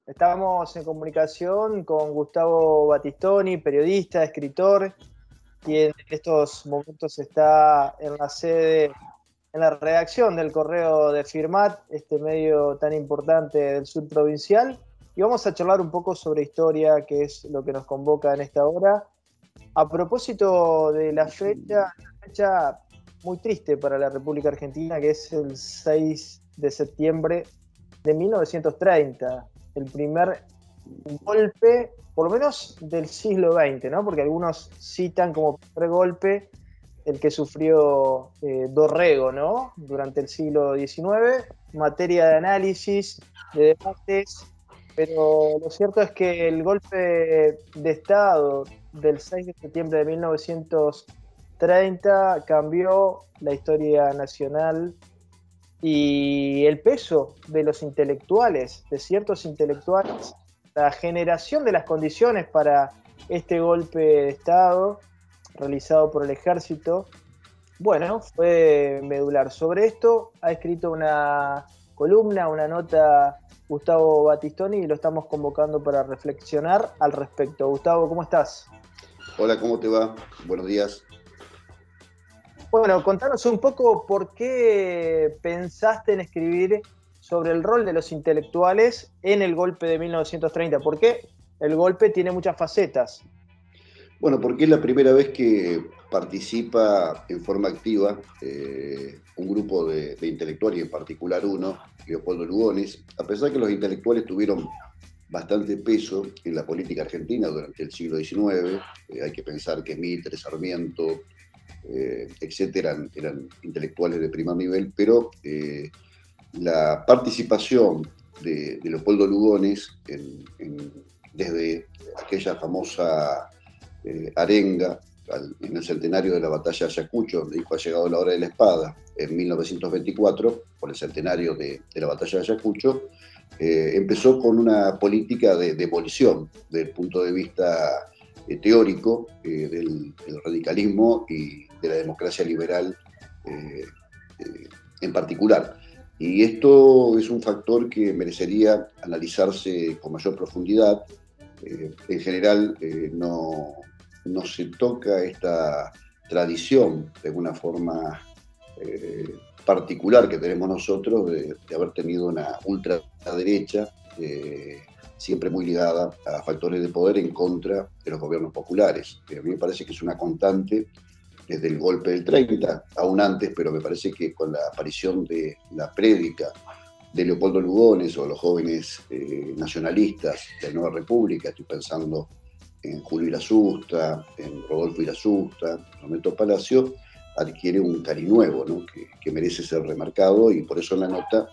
Estamos en comunicación con Gustavo Battistoni, periodista, escritor, quien en estos momentos está en la sede, en la redacción del Correo de Firmat, este medio tan importante del sur provincial. Y vamos a charlar un poco sobre historia, que es lo que nos convoca en esta hora. A propósito de la fecha, una fecha muy triste para la República Argentina, que es el 6 de septiembre de 1930, el primer golpe, por lo menos del siglo XX, ¿no? Porque algunos citan como primer golpe el que sufrió Dorrego, ¿no? Durante el siglo XIX, materia de análisis, de debates, pero lo cierto es que el golpe de Estado del 6 de septiembre de 1930 cambió la historia nacional y el peso de los intelectuales, de ciertos intelectuales, la generación de las condiciones para este golpe de Estado realizado por el ejército, bueno, fue medular. Sobre esto ha escrito una columna, una nota Gustavo Battistoni y lo estamos convocando para reflexionar al respecto. Gustavo, ¿cómo estás? Hola, ¿cómo te va? Buenos días. Bueno, contanos un poco por qué pensaste en escribir sobre el rol de los intelectuales en el golpe de 1930. Porque el golpe tiene muchas facetas. Bueno, porque es la primera vez que participa en forma activa un grupo de intelectuales, y en particular uno, Leopoldo Lugones, a pesar que los intelectuales tuvieron bastante peso en la política argentina durante el siglo XIX. Hay que pensar que Mitre, Sarmiento, etcétera, eran intelectuales de primer nivel, pero la participación de Leopoldo Lugones desde aquella famosa arenga en el centenario de la batalla de Ayacucho, donde dijo: ha llegado la hora de la espada, en 1924, por el centenario de la batalla de Ayacucho, empezó con una política de demolición desde el punto de vista teórico del radicalismo y de la democracia liberal en particular. Y esto es un factor que merecería analizarse con mayor profundidad. En general no se toca esta tradición de alguna forma particular que tenemos nosotros de haber tenido una ultraderecha siempre muy ligada a factores de poder en contra de los gobiernos populares. A mí me parece que es una constante desde el golpe del 30, aún antes, pero me parece que con la aparición de la prédica de Leopoldo Lugones o los jóvenes nacionalistas de la Nueva República, estoy pensando en Julio Irasusta, en Rodolfo Irasusta, en Roberto Palacio, adquiere un cari nuevo, ¿no? que merece ser remarcado, y por eso en la nota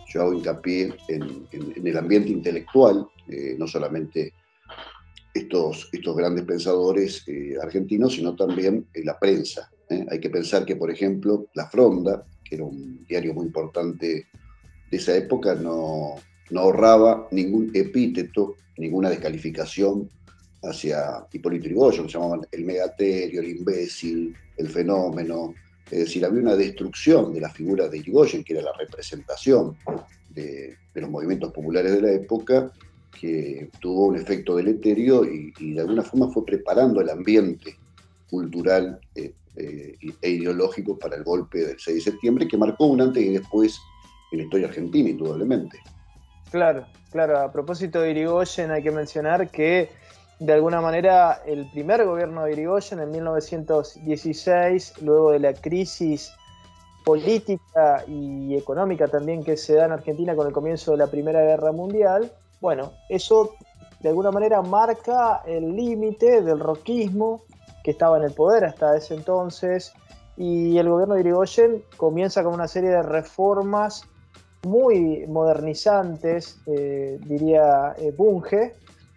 yo hago hincapié en el ambiente intelectual, no solamente estos grandes pensadores argentinos, sino también la prensa. Hay que pensar que, por ejemplo, La Fronda, que era un diario muy importante de esa época, no ahorraba ningún epíteto, ninguna descalificación hacia Hipólito Yrigoyen, lo llamaban el megaterio, el imbécil, el fenómeno. Es decir, había una destrucción de la figura de Yrigoyen, que era la representación de los movimientos populares de la época, que tuvo un efecto deleterio y de alguna forma fue preparando el ambiente cultural e ideológico para el golpe del 6 de septiembre, que marcó un antes y después en la historia argentina, indudablemente. Claro, claro. A propósito de Irigoyen, hay que mencionar que de alguna manera el primer gobierno de Irigoyen en 1916, luego de la crisis política y económica también que se da en Argentina con el comienzo de la Primera Guerra Mundial, bueno, eso de alguna manera marca el límite del roquismo que estaba en el poder hasta ese entonces, y el gobierno de Irigoyen comienza con una serie de reformas muy modernizantes, diría Bunge,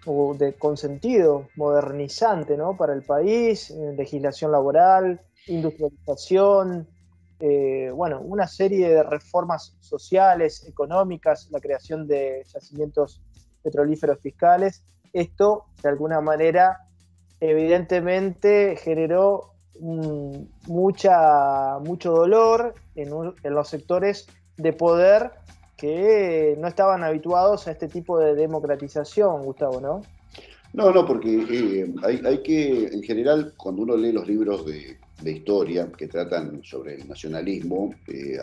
o con sentido modernizante, ¿no? Para el país, legislación laboral, industrialización, bueno, una serie de reformas sociales, económicas, la creación de yacimientos petrolíferos fiscales. Esto, de alguna manera, evidentemente generó mucho dolor en los sectores de poder que no estaban habituados a este tipo de democratización, Gustavo, ¿no? No, porque hay que, en general, cuando uno lee los libros de historia que tratan sobre el nacionalismo,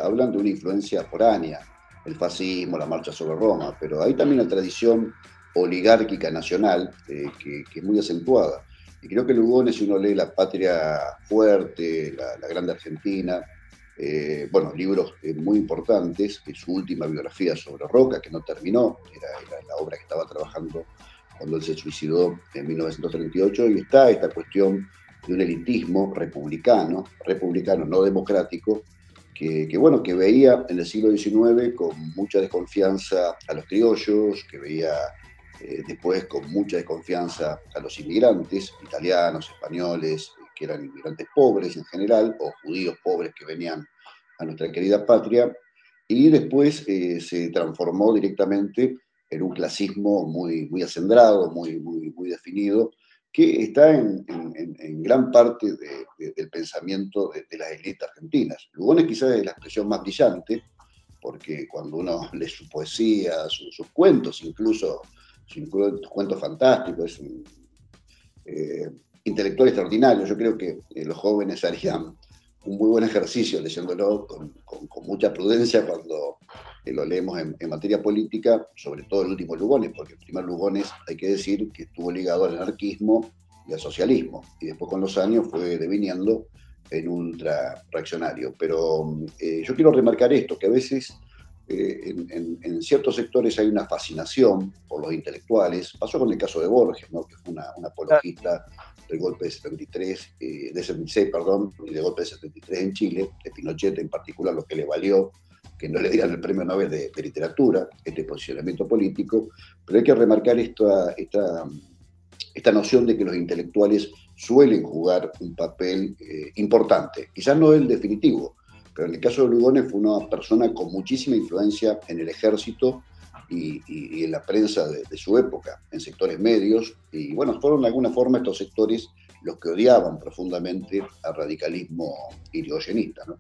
hablan de una influencia foránea, el fascismo, la marcha sobre Roma, pero hay también una tradición oligárquica nacional que es muy acentuada. Y creo que Lugones, si uno lee La Patria Fuerte, la Grande Argentina, bueno, libros muy importantes, su última biografía sobre Roca, que no terminó, era la obra que estaba trabajando cuando él se suicidó en 1938, y está esta cuestión de un elitismo republicano no democrático, bueno, que veía en el siglo XIX con mucha desconfianza a los criollos, que veía después con mucha desconfianza a los inmigrantes, italianos, españoles, que eran inmigrantes pobres en general, o judíos pobres que venían a nuestra querida patria, y después se transformó directamente en un clasismo muy acendrado, muy definido, que está en gran parte del pensamiento de las élites argentinas. Lugones quizás es la expresión más brillante, porque cuando uno lee su poesía, sus cuentos, incluso sus cuentos fantásticos, es un intelectual extraordinario. Yo creo que los jóvenes harían un muy buen ejercicio leyéndolo con mucha prudencia cuando lo leemos en materia política, sobre todo el último Lugones, porque el primer Lugones, hay que decir, que estuvo ligado al anarquismo y al socialismo, y después con los años fue deviniendo en ultra-reaccionario. Pero yo quiero remarcar esto, que a veces en ciertos sectores hay una fascinación por los intelectuales. Pasó con el caso de Borges, ¿no? Que fue un apologista del golpe de 73, de 76, perdón, y del golpe de 73 en Chile, de Pinochet en particular, lo que le valió que no le dieran el premio Nobel de literatura, este posicionamiento político, pero hay que remarcar esta noción de que los intelectuales suelen jugar un papel importante, quizás no el definitivo, pero en el caso de Lugones fue una persona con muchísima influencia en el ejército y en la prensa de su época, en sectores medios, y bueno, fueron de alguna forma estos sectores los que odiaban profundamente al radicalismo irigoyenista, ¿no?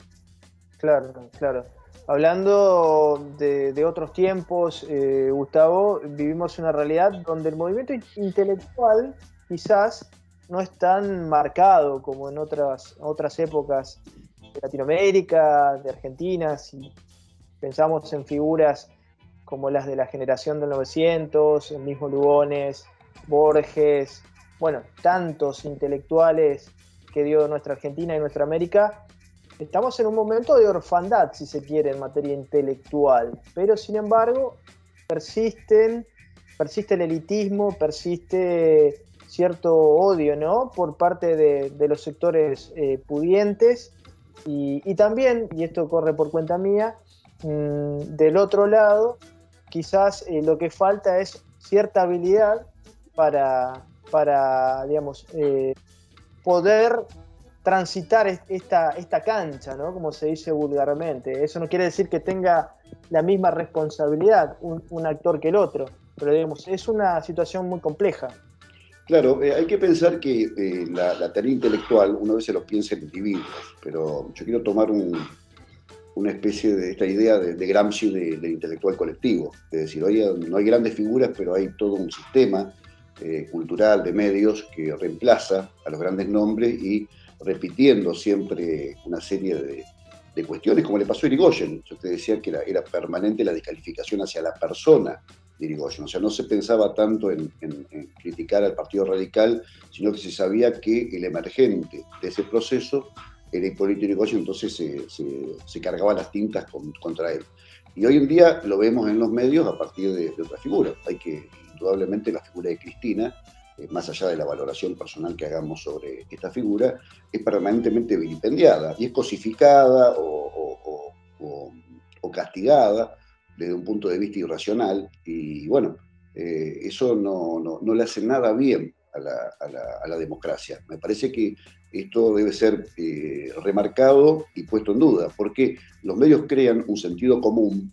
Claro, claro. Hablando de otros tiempos, Gustavo, vivimos una realidad donde el movimiento intelectual quizás no es tan marcado como en otras épocas de Latinoamérica, de Argentina. Si pensamos en figuras como las de la generación del 900, el mismo Lugones, Borges, bueno, tantos intelectuales que dio nuestra Argentina y nuestra América. Estamos en un momento de orfandad, si se quiere, en materia intelectual, pero sin embargo persiste el elitismo, persiste cierto odio, ¿no? Por parte de los sectores pudientes y también, y esto corre por cuenta mía, del otro lado, quizás lo que falta es cierta habilidad para digamos, poder transitar esta cancha, ¿no? Como se dice vulgarmente. Eso no quiere decir que tenga la misma responsabilidad un actor que el otro, pero digamos, es una situación muy compleja. Claro, hay que pensar que la tarea intelectual, uno a veces lo piensa en individuos, pero yo quiero tomar una especie de esta idea de Gramsci del intelectual colectivo. Es decir, hoy no hay grandes figuras, pero hay todo un sistema cultural de medios que reemplaza a los grandes nombres y repitiendo siempre una serie de cuestiones, como le pasó a Irigoyen. Yo te decía que era permanente la descalificación hacia la persona de Irigoyen. O sea, no se pensaba tanto en criticar al Partido Radical, sino que se sabía que el emergente de ese proceso era Hipólito Yrigoyen, entonces se cargaban las tintas contra él. Y hoy en día lo vemos en los medios a partir de otra figura. Hay que, indudablemente, la figura de Cristina, más allá de la valoración personal que hagamos sobre esta figura, es permanentemente vilipendiada y es cosificada o castigada desde un punto de vista irracional. Y bueno, eso no le hace nada bien a la democracia. Me parece que esto debe ser remarcado y puesto en duda, porque los medios crean un sentido común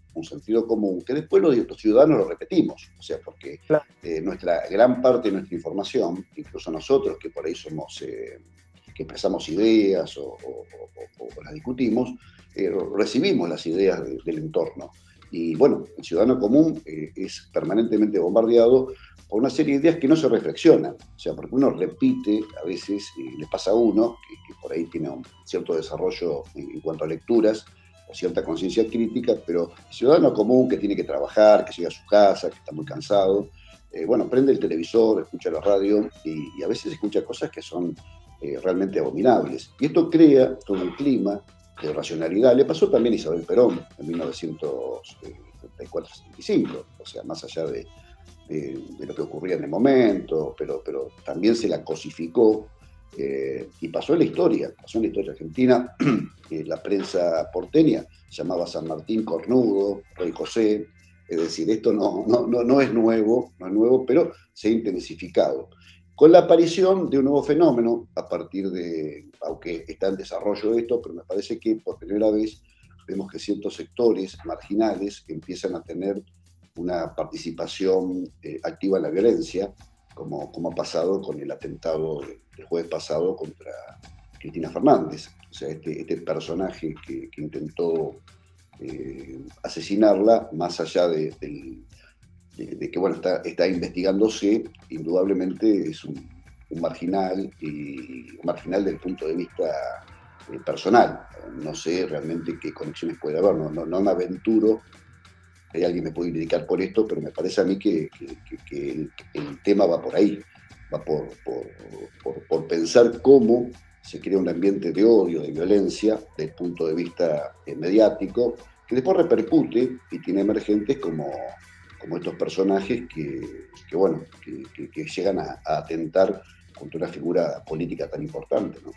que después los ciudadanos lo repetimos. O sea, porque Claro. Nuestra gran parte de nuestra información, incluso nosotros que por ahí somos, que expresamos ideas o las discutimos, recibimos las ideas del entorno. Y bueno, el ciudadano común es permanentemente bombardeado por una serie de ideas que no se reflexionan. O sea, porque uno repite, a veces le pasa a uno, que por ahí tiene un cierto desarrollo en cuanto a lecturas, o cierta conciencia crítica, pero el ciudadano común que tiene que trabajar, que llega a su casa, que está muy cansado, bueno, prende el televisor, escucha la radio y a veces escucha cosas que son realmente abominables. Y esto crea todo un clima de racionalidad. Le pasó también a Isabel Perón en 1974-75, o sea, más allá de lo que ocurría en el momento, pero también se la cosificó y pasó en la historia argentina. La prensa porteña llamaba a San Martín cornudo, Rey José, es decir, esto no es nuevo, pero se ha intensificado. Con la aparición de un nuevo fenómeno, a partir de, aunque está en desarrollo esto, pero me parece que por primera vez vemos que ciertos sectores marginales empiezan a tener una participación activa en la violencia, como ha pasado con el atentado del jueves pasado contra Cristina Fernández. O sea, este personaje que intentó asesinarla, más allá de que bueno, está investigándose, indudablemente es un marginal, y un marginal desde el punto de vista personal. No sé realmente qué conexiones puede haber, no me aventuro. Alguien me puede criticar por esto, pero me parece a mí que el tema va por ahí, va por pensar cómo se crea un ambiente de odio, de violencia, desde el punto de vista mediático, que después repercute y tiene emergentes como estos personajes que llegan a atentar contra una figura política tan importante, ¿no?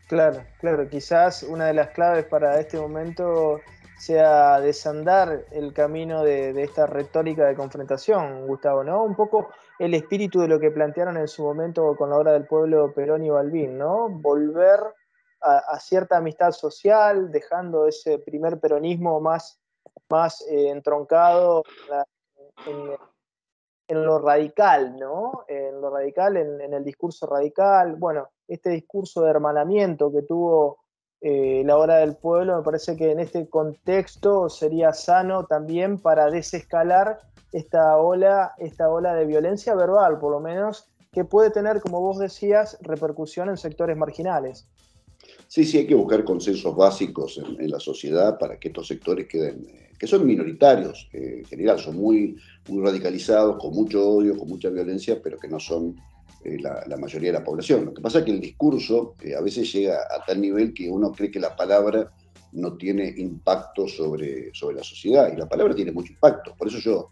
Claro, claro, quizás una de las claves para este momento sea desandar el camino de esta retórica de confrontación, Gustavo, ¿no? Un poco el espíritu de lo que plantearon en su momento con la obra del pueblo Perón y Balbín, ¿no? Volver a cierta amistad social, dejando ese primer peronismo más entroncado en, en lo radical, ¿no? En lo radical, en el discurso radical. Bueno, este discurso de hermanamiento que tuvo la hora del pueblo, me parece que en este contexto sería sano también para desescalar esta ola de violencia verbal, por lo menos, que puede tener, como vos decías, repercusión en sectores marginales. Sí, hay que buscar consensos básicos en la sociedad para que estos sectores queden, que son minoritarios, en general, son muy radicalizados, con mucho odio, con mucha violencia, pero que no son la mayoría de la población. Lo que pasa es que el discurso a veces llega a tal nivel que uno cree que la palabra no tiene impacto sobre la sociedad, y la palabra tiene mucho impacto. Por eso yo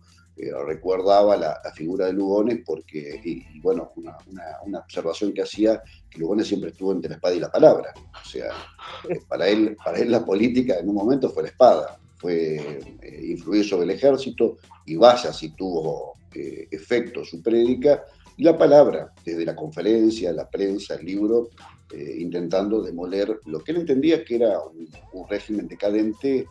recordaba la figura de Lugones, porque, y bueno, una observación que hacía, que Lugones siempre estuvo entre la espada y la palabra. O sea, para él la política en un momento fue la espada, fue influir sobre el ejército, y vaya si tuvo efecto su prédica, y la palabra, desde la conferencia, la prensa, el libro, intentando demoler lo que él entendía que era un régimen decadente,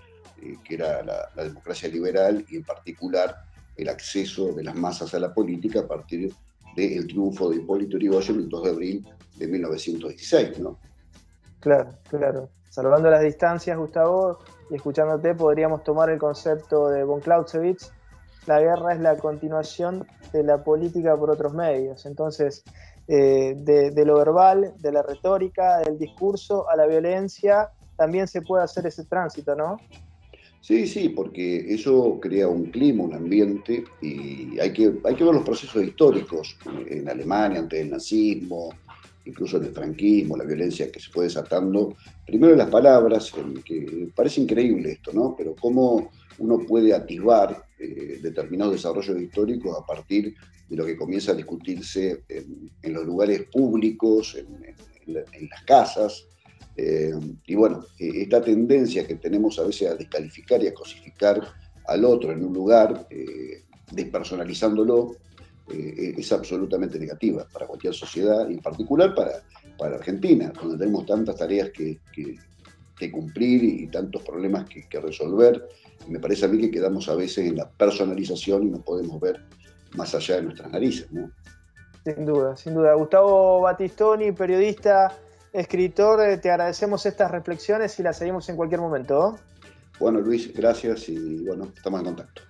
que era la democracia liberal, y en particular el acceso de las masas a la política a partir del triunfo de Hipólito Yrigoyen el 2 de abril de 1916, ¿no? Claro, claro. Salvando las distancias, Gustavo, y escuchándote, podríamos tomar el concepto de von Clausewitz: la guerra es la continuación de la política por otros medios. Entonces, de lo verbal, de la retórica, del discurso a la violencia, también se puede hacer ese tránsito, ¿no? Sí, porque eso crea un clima, un ambiente, y hay que ver los procesos históricos en Alemania, ante el nazismo, incluso en el franquismo, la violencia que se fue desatando. Primero las palabras, que parece increíble esto, ¿no? Pero cómo uno puede atisbar determinados desarrollos históricos a partir de lo que comienza a discutirse en los lugares públicos, en las casas. Y bueno, esta tendencia que tenemos a veces a descalificar y a cosificar al otro en un lugar, despersonalizándolo, es absolutamente negativa para cualquier sociedad, y en particular para Argentina, donde tenemos tantas tareas que cumplir y tantos problemas que resolver. Y me parece a mí que quedamos a veces en la personalización y no podemos ver más allá de nuestras narices, ¿no? Sin duda, sin duda. Gustavo Battistoni, periodista, escritor, te agradecemos estas reflexiones y las seguimos en cualquier momento. Bueno, Luis, gracias y bueno, estamos en contacto.